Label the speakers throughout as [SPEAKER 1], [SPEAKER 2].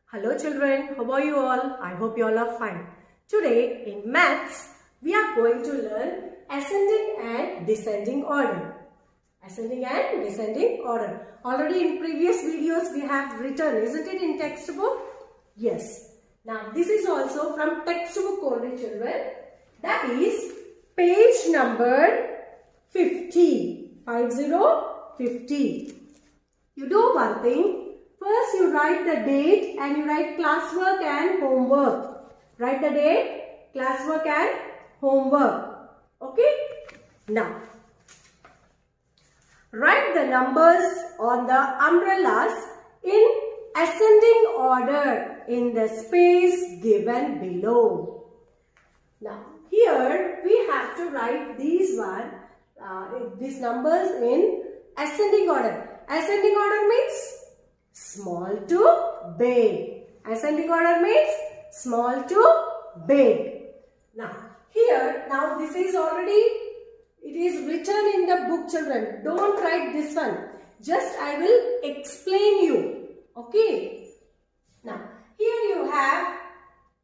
[SPEAKER 1] Hello children, how are you all? I hope you all are fine. Today in maths, we are going to learn ascending and descending order. Ascending and descending order. Already in previous videos we have written, isn't it, in textbook? Yes. Now this is also from textbook only children. That is page number 50. 50. You do one thing. First you write the date and you write classwork and homework. Write the date, classwork and homework. Okay? Now, write the numbers on the umbrellas in ascending order in the space given below. Now, here we have to write these numbers in ascending order. Ascending order means small to big. Ascending order means small to big. Now this is already, it is written in the book children. Don't write this one. Just I will explain you. Okay. Now here you have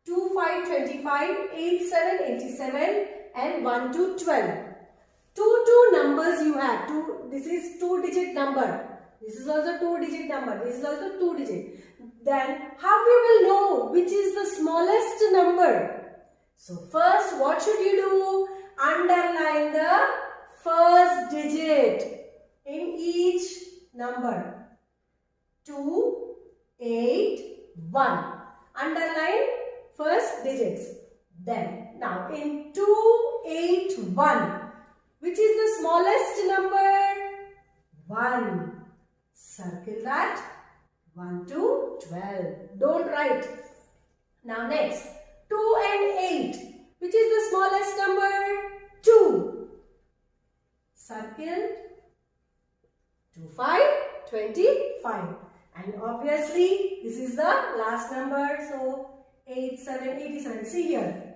[SPEAKER 1] 2, 5, 25, 8, 7, 87 and 1 to 12. Two numbers you have. This is 2-digit number. This is also 2-digit number. This is also 2-digit. Then how we will know which is the smallest number? So first what should you do? Underline the first digit in each number. 2, 8, 1. Underline first digits. Then now in 2, 8, 1. Which is the smallest number? 1. Circle that. 1 to 12. Don't write. Now next. 2 and 8. Which is the smallest number? 2. Circle. 2, 5, 25. And obviously this is the last number. So 8, 7, 87. See here.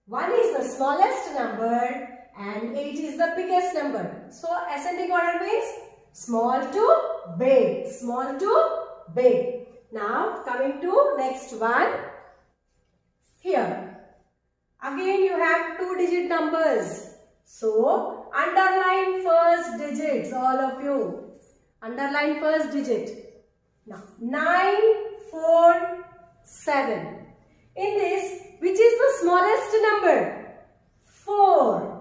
[SPEAKER 1] 1 is the smallest number and 8 is the biggest number. So ascending order means small to big. Small to big. Now coming to next one. Here. Again you have 2-digit numbers. So underline first digits, all of you. Underline first digit. Now 9, 4, 7. In this, which is the smallest number? 4.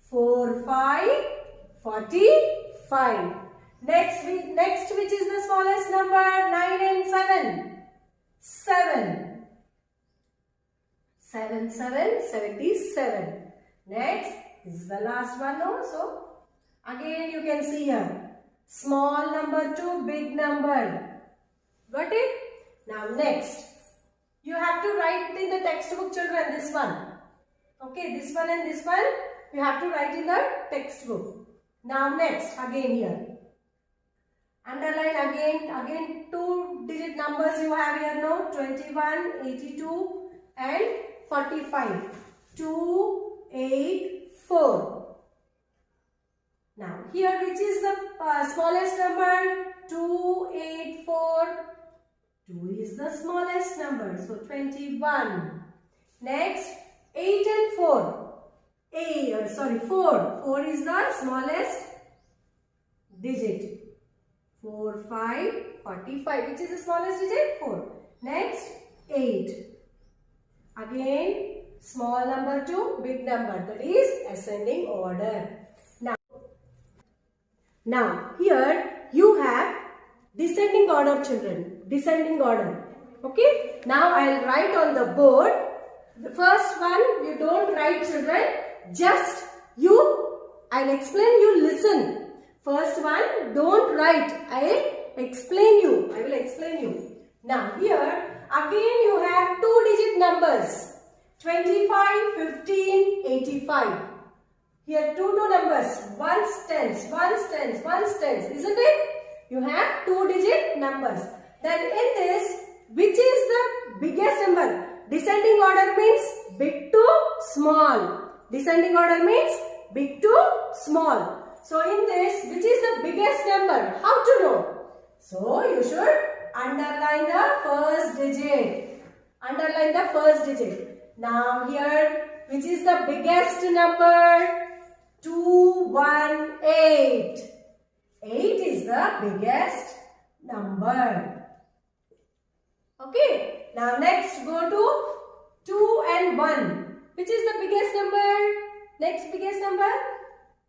[SPEAKER 1] 4, 5, 45. Next, which is the smallest number? 9 and 7. 7. 7, 7, 77. Next, this is the last one also. Again, you can see here. Small number to big number. Got it? Now, next. You have to write in the textbook children this one. Okay, this one and this one. You have to write in the textbook. Now next, again here. Underline again 2-digit numbers you have here now. 21, 82 and 45. 2, 8, 4. Now here which is the smallest number? 2, 8, 4. 2 is the smallest number. So 21. Next 8 and 4. 4. 4 is the smallest digit. 4, 5, 45. Which is the smallest digit? 4. Next, 8. Again, small number to big number. That is ascending order. Now here you have descending order children. Descending order. Okay. Now I will write on the board. The first one you don't write children. Just I'll explain, you listen. First one, don't write. I will explain you. Now here, again you have 2-digit numbers. 25, 15, 85. Here two numbers. One's tens, isn't it? You have 2-digit numbers. Then in this, which is the biggest number? Descending order means big to small. Descending order means big to small. So in this, which is the biggest number? How to know? So you should underline the first digit. Underline the first digit. Now here, which is the biggest number? 218. 8 is the biggest number. Okay. Now next go to 2 and 1. Which is the biggest number? Next biggest number?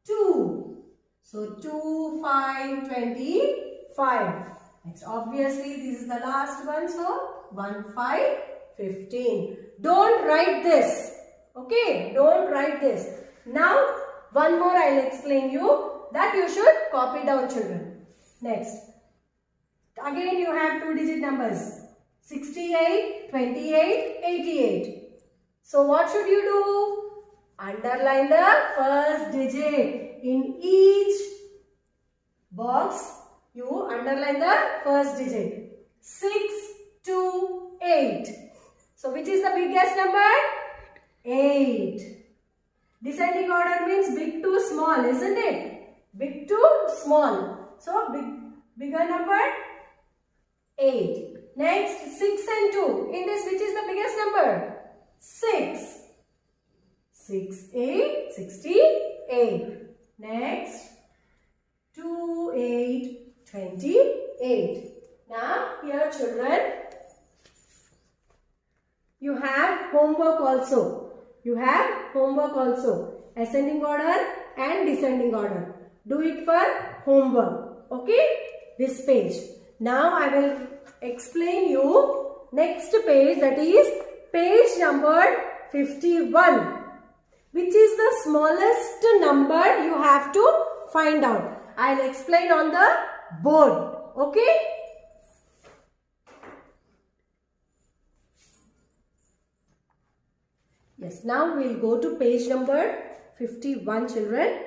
[SPEAKER 1] 2. So 2, 5, 25. Next, obviously this is the last one. So 1, 5, 15. Don't write this. Okay, don't write this. Now one more I will explain you that you should copy down, children. Next, again you have 2-digit numbers. 68, 28, 88. So what should you do? Underline the first digit. In each box, you underline the first digit. 6, 2, 8. So which is the biggest number? 8. Descending order means big to small, isn't it? Big to small. So bigger number? 8. Next, 6 and 2. In this, which is the biggest number? 6. 6, 8, 68. Next, 2, 8, 28. Now, here children, you have homework also. You have homework also. Ascending order and descending order. Do it for homework. Okay? This page. Now, I will explain you next page, that is page number 51. Which is the smallest number you have to find out. I will explain on the board. Okay? Yes, now we will go to page number 51, children.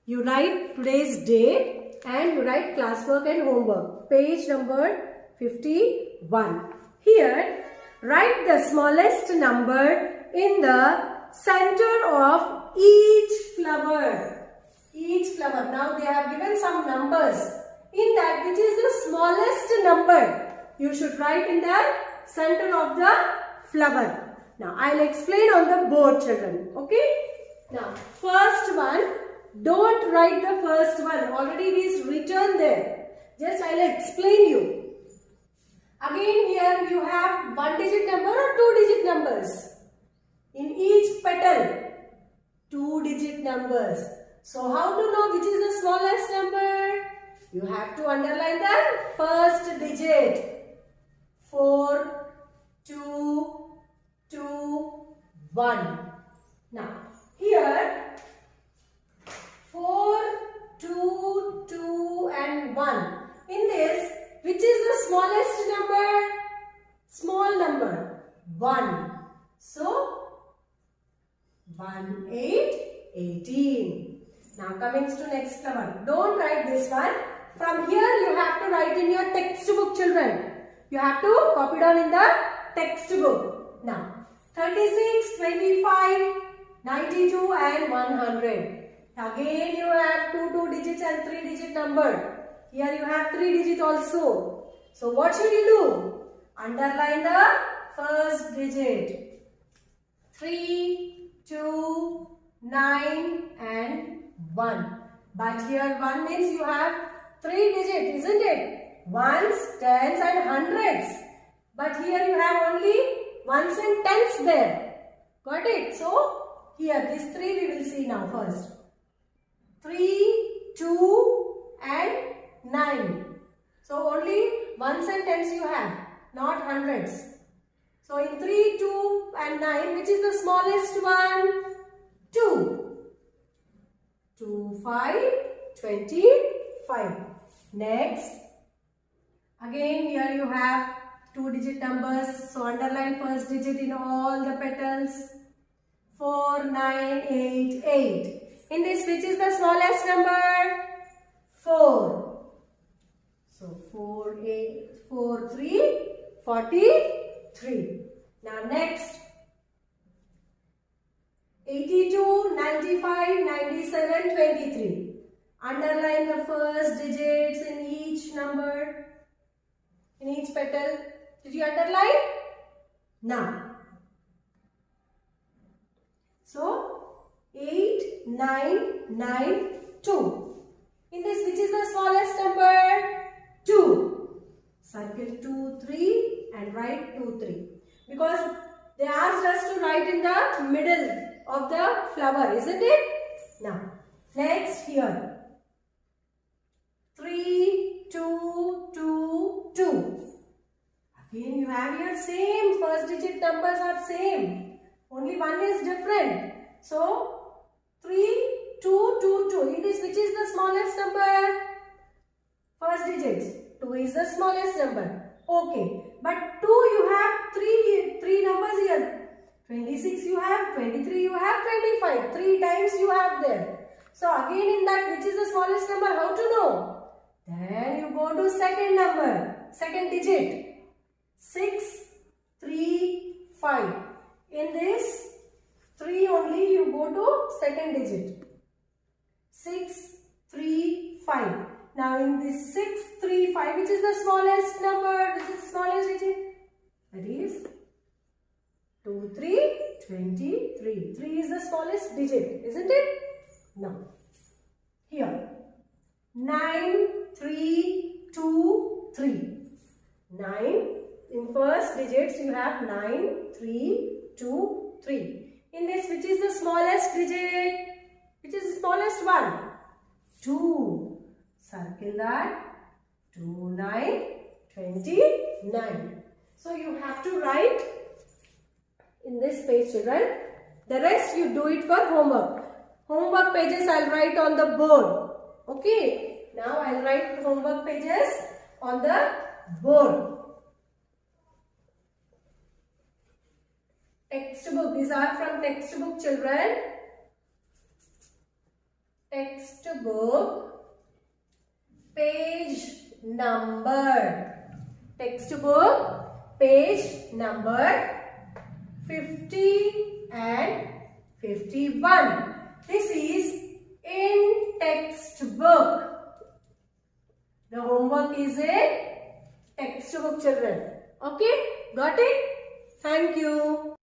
[SPEAKER 1] You write today's date and you write classwork and homework. Page number 51. Here, write the smallest number in the center of each flower. Each flower. Now they have given some numbers. In that, which is the smallest number, you should write in the center of the flower. Now I will explain on the board, children. Okay? Now first one, don't write the first one. Already it is written there. Just I will explain you. Again here you have 1-digit number or 2-digit numbers. In each petal, 2-digit numbers. So how to know which is the smallest number? You have to underline the first digit. 4, 2, 2, 1. Now here 4, 2, 2 and 1. In this, which is the smallest number? Small number. 1. So 1, 8, 18. Now coming to next one. Don't write this one. From here you have to write in your textbook, children. You have to copy down in the textbook. Now 36, 25, 92 and 100. Again you have 2 digits and 3-digit number. Here you have 3-digit also. So what should you do? Underline the first digit. 3, 2, 9 and 1. But here 1 means you have 3 digits, isn't it? Ones, tens and hundreds. But here you have only ones and tens there. Got it? So here these 3 we will see now first. 3, 2 and 9. So only ones and tens you have, not hundreds. So in 3, 2 and 9, which is the smallest one? 2. 2, 5, 25. Next, again here you have 2-digit numbers. So underline first digit in all the petals. 4, 9, 8, 8. In this, which is the smallest number? 4. So 4, 8, 4, 3, 43. Now next, 82, 95, 97, 23. Underline the first digits in each number. in each petal. Did you underline? Now, so 8, 9, 9, 2. In this, which is the smallest number? 2. Circle 2, 3 and write 2, 3. Because they asked us to write in the middle of the flower, isn't it? Now, next here. 3, 2, 2, 2. Again you have here same, first digit numbers are same. Only one is different. So, 3, 2, 2, 2. In this, which is the smallest number? First digit. 2 is the smallest number. Okay. But 2 you have 3 numbers here. 26 you have, 23 you have, 25. 3 times you have there. So again in that, which is the smallest number? How to know? Then you go to second number. Second digit. 6, 3, 5. In this, 3 only you go to second digit. 6, 3, 5. Now in this 6, 3, 5, which is the smallest number? Which is the smallest digit? That is 2, 3, 23. 3 is the smallest digit, isn't it? Now, here 9, 3, 2, 3. 9. In first digits you have 9, 3, 2, 3. In this, which is the smallest digit? Which is the smallest one? 2. Circle that. 2, 9, 29. So you have to write in this page, children. The rest you do it for homework. Homework pages I'll write on the board. Okay. Now I'll write homework pages on the board. Textbook. These are from textbook, children. Textbook. Page number. Textbook. Page number 50 and 51. This is in textbook. The homework is in textbook, children. Okay? Got it? Thank you.